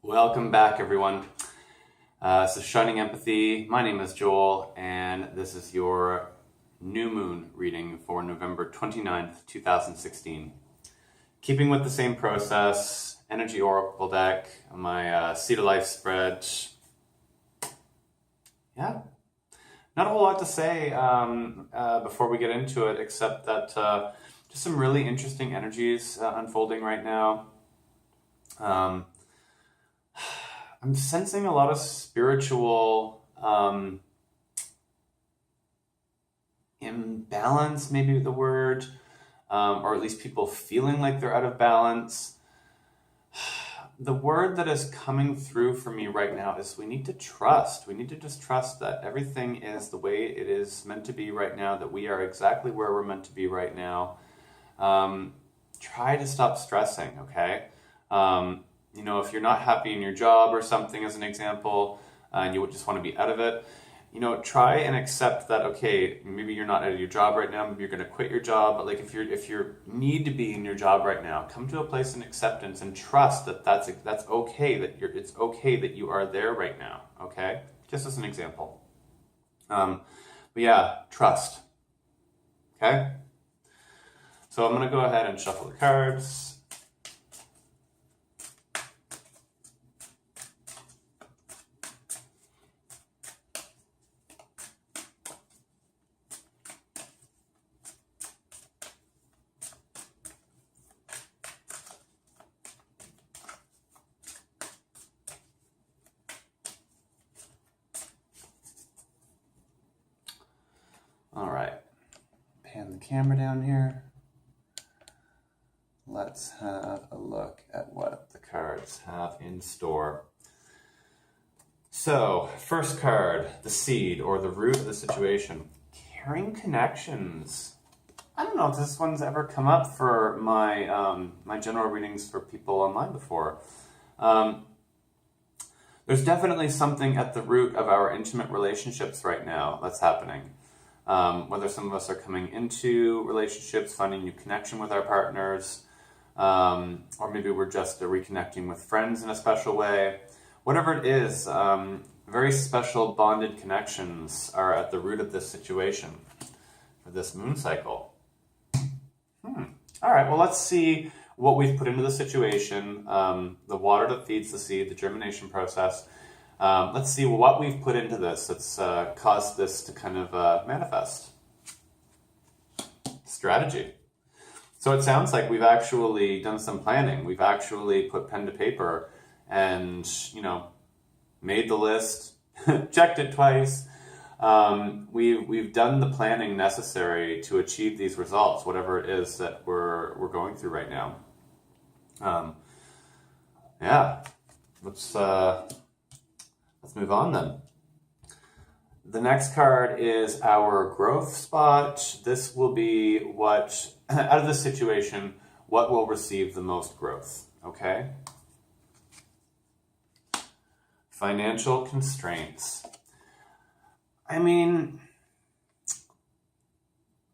Welcome back, everyone. This is Shining Empathy. My name is Joel, and this is your new moon reading for November 29th, 2016. Keeping with the same process, energy oracle deck, my Seed of Life spread. Yeah, not a whole lot to say before we get into it, except that just some really interesting energies unfolding right now. I'm sensing a lot of spiritual imbalance, maybe the word, or at least people feeling like they're out of balance. The word that is coming through for me right now is we need to trust. We need to just trust that everything is the way it is meant to be right now, that we are exactly where we're meant to be right now. Try to stop stressing, okay? If you're not happy in your job or something, as an example, and you just want to be out of it, try and accept that, okay, maybe you're not out of your job right now, maybe you're going to quit your job, but like if you need to be in your job right now, come to a place in acceptance and trust that that's okay, it's okay that you are there right now, okay? Just as an example. But yeah, trust. Okay? So I'm going to go ahead and shuffle the cards. All right, pan the camera down here. Let's have a look at what the cards have in store. So, first card, the seed or the root of the situation. Caring connections. I don't know if this one's ever come up for my my general readings for people online before. There's definitely something at the root of our intimate relationships right now that's happening. Whether some of us are coming into relationships, finding new connection with our partners, or maybe we're just reconnecting with friends in a special way. Whatever it is, very special bonded connections are at the root of this situation for this moon cycle. All right, well, let's see what we've put into the situation, the water that feeds the seed, the germination process. Let's see what we've put into this that's caused this to kind of manifest. Strategy. So it sounds like we've actually done some planning. We've actually put pen to paper and, made the list, checked it twice. We've done the planning necessary to achieve these results, whatever it is that we're going through right now. Let's move on then. The next card is our growth spot. This will be what, out of this situation, what will receive the most growth, okay? Financial constraints. I mean,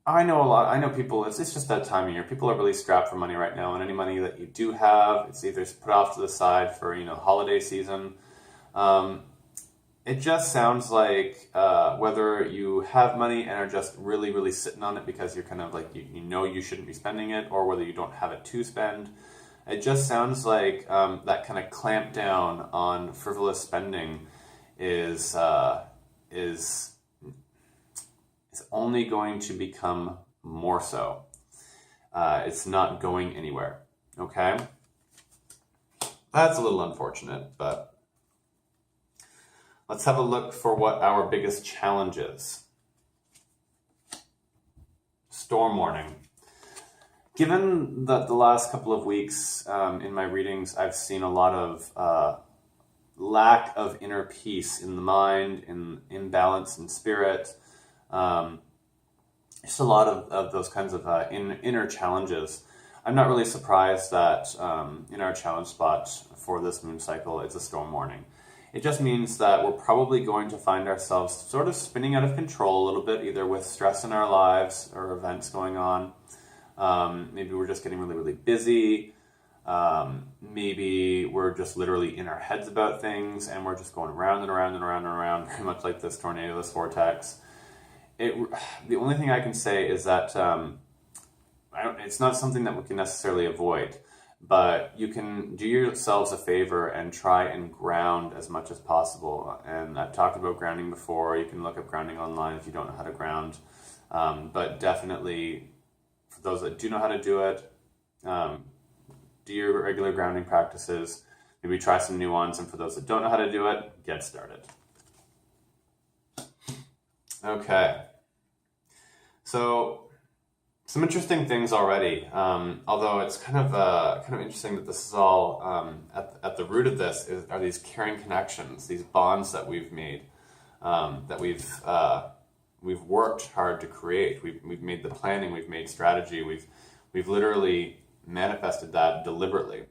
I know people, it's just that time of year. People are really strapped for money right now, and any money that you do have, it's either put off to the side for, holiday season. It just sounds like whether you have money and are just really, really sitting on it because you're kind of like, you shouldn't be spending it, or whether you don't have it to spend. It just sounds like that kind of clamp down on frivolous spending is only going to become more so. It's not going anywhere, okay? That's a little unfortunate, but let's have a look for what our biggest challenge is. Storm warning. Given that the last couple of weeks in my readings, I've seen a lot of lack of inner peace in the mind, in imbalance in spirit, just a lot of those kinds of inner challenges. I'm not really surprised that in our challenge spot for this moon cycle, it's a storm warning. It just means that we're probably going to find ourselves sort of spinning out of control a little bit, either with stress in our lives or events going on. Maybe we're just getting really, really busy. Maybe we're just literally in our heads about things and we're just going around and around and around and around, very much like this tornado, this vortex. The only thing I can say is that it's not something that we can necessarily avoid, but you can do yourselves a favor and try and ground as much as possible. And I've talked about grounding before. You can look up grounding online if you don't know how to ground. But definitely, for those that do know how to do it, do your regular grounding practices. Maybe try some new ones. And for those that don't know how to do it, get started. Okay. So some interesting things already. Although it's kind of interesting that this is all at the root of this are these caring connections, these bonds that we've made, that we've worked hard to create. We've made the planning, we've made strategy, we've literally manifested that deliberately.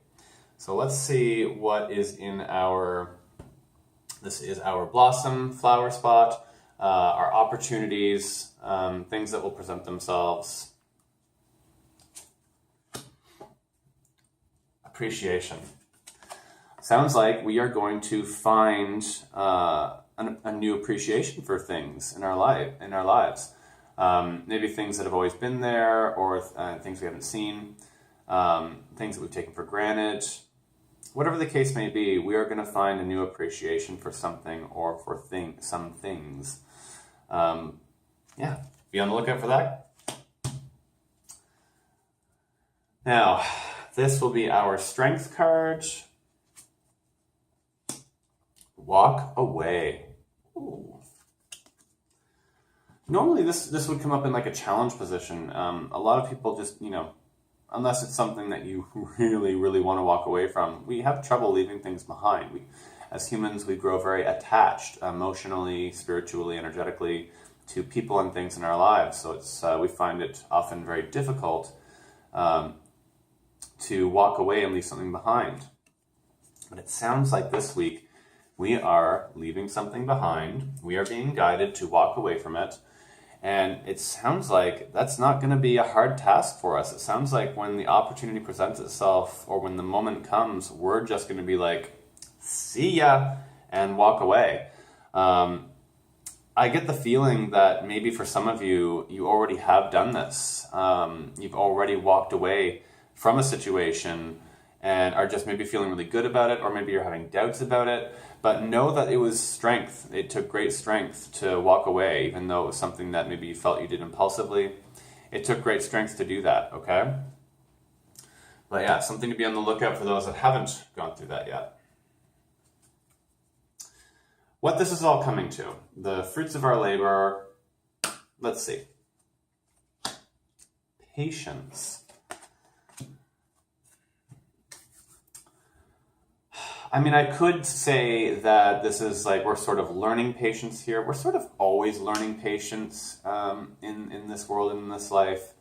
So let's see what is in this is our blossom flower spot, our opportunities, things that will present themselves. Appreciation. Sounds like we are going to find a new appreciation for things in our lives. Maybe things that have always been there, or things we haven't seen, things that we've taken for granted. Whatever the case may be, we are going to find a new appreciation for something or for some things. Be on the lookout for that. Now, this will be our strength card. Walk away. Ooh. Normally this would come up in like a challenge position. A lot of people just, unless it's something that you really, really want to walk away from, we have trouble leaving things behind. As humans, we grow very attached emotionally, spiritually, energetically to people and things in our lives. So we find it often very difficult to walk away and leave something behind. But it sounds like this week we are leaving something behind. We are being guided to walk away from it. And it sounds like that's not going to be a hard task for us. It sounds like when the opportunity presents itself or when the moment comes, we're just going to be like, see ya, and walk away. I get the feeling that maybe for some of you, you already have done this. You've already walked away from a situation and are just maybe feeling really good about it, or maybe you're having doubts about it. But know that it was strength. It took great strength to walk away, even though it was something that maybe you felt you did impulsively. It took great strength to do that, okay? But yeah, something to be on the lookout for those that haven't gone through that yet. What this is all coming to, the fruits of our labor, let's see. Patience. I mean, I could say that this is like we're sort of learning patience here. We're sort of always learning patience in this world and in this life.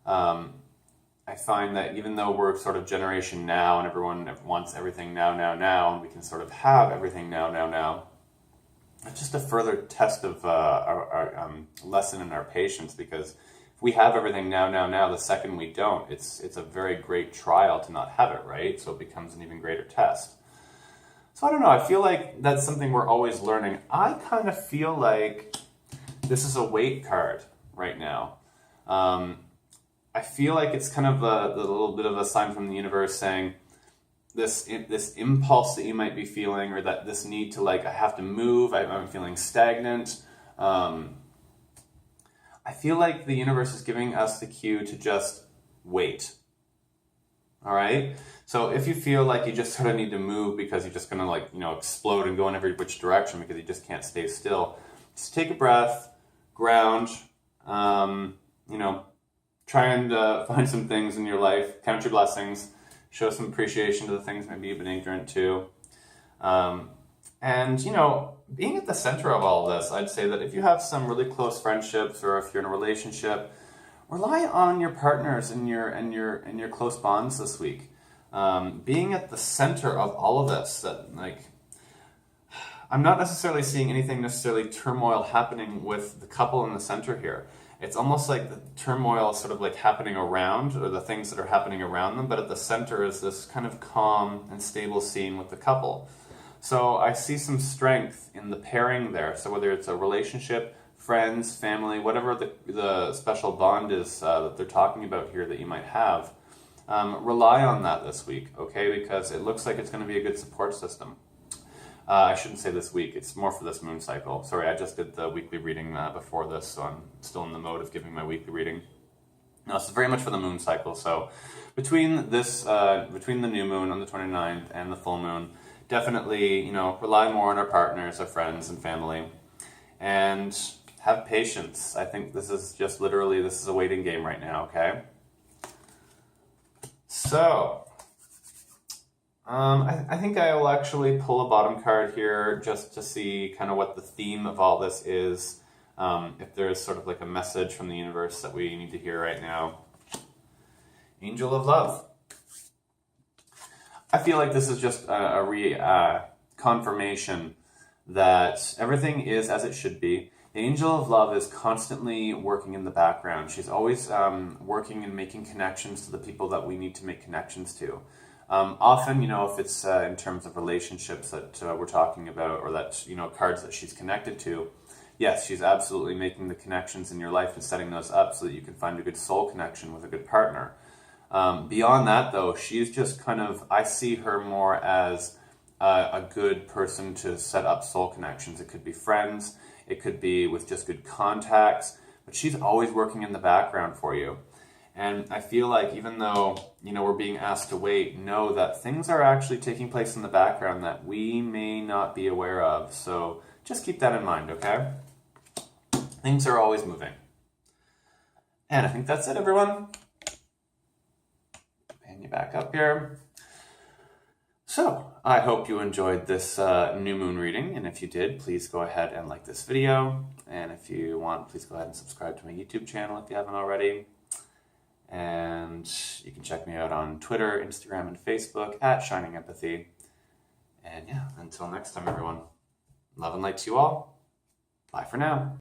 I find that even though we're sort of generation now and everyone wants everything now, and we can sort of have everything now, it's just a further test of our lesson in our patience, because if we have everything now, the second we don't, it's a very great trial to not have it, right? So it becomes an even greater test. So I don't know, I feel like that's something we're always learning. I kind of feel like this is a wait card right now. I feel like it's kind of a little bit of a sign from the universe saying this impulse that you might be feeling, or that this need to, like, I have to move, I'm feeling stagnant. I feel like the universe is giving us the cue to just wait. All right? So if you feel like you just sort of need to move because you're just going to explode and go in every which direction because you just can't stay still, just take a breath, ground, try and find some things in your life, count your blessings, show some appreciation to the things maybe you've been ignorant to. And being at the center of all of this, I'd say that if you have some really close friendships, or if you're in a relationship, rely on your partners and your close bonds this week. Being at the center of all of this, I'm not necessarily seeing anything necessarily turmoil happening with the couple in the center here. it's almost like the turmoil is sort of like happening around, or the things that are happening around them, but at the center is this kind of calm and stable scene with the couple. So I see some strength in the pairing there. So whether it's a relationship, friends, family, whatever the special bond is that they're talking about here that you might have, rely on that this week, okay? Because it looks like it's going to be a good support system. I shouldn't say this week, it's more for this moon cycle. Sorry, I just did the weekly reading before this, so I'm still in the mode of giving my weekly reading. No, this is very much for the moon cycle. So between the new moon on the 29th and the full moon, definitely, rely more on our partners, our friends and family, and have patience. I think this is just literally, this is a waiting game right now, okay? So, I think I will actually pull a bottom card here just to see kind of what the theme of all this is. If there is sort of like a message from the universe that we need to hear right now. Angel of Love. I feel like this is just a confirmation that everything is as it should be. The Angel of Love is constantly working in the background. She's always working and making connections to the people that we need to make connections to. Often, if it's in terms of relationships that we're talking about, or that, cards that she's connected to, yes, she's absolutely making the connections in your life and setting those up so that you can find a good soul connection with a good partner. Beyond that, though, she's just kind of, I see her more as a good person to set up soul connections. It could be friends, it could be with just good contacts, but she's always working in the background for you. And I feel like even though, we're being asked to wait, know that things are actually taking place in the background that we may not be aware of. So just keep that in mind, okay? Things are always moving. And I think that's it, everyone. Pan you back up here. So, I hope you enjoyed this new moon reading, and if you did, please go ahead and like this video, and if you want, please go ahead and subscribe to my YouTube channel if you haven't already, and you can check me out on Twitter, Instagram, and Facebook at Shining Empathy, and yeah, until next time, everyone, love and light to you all, bye for now.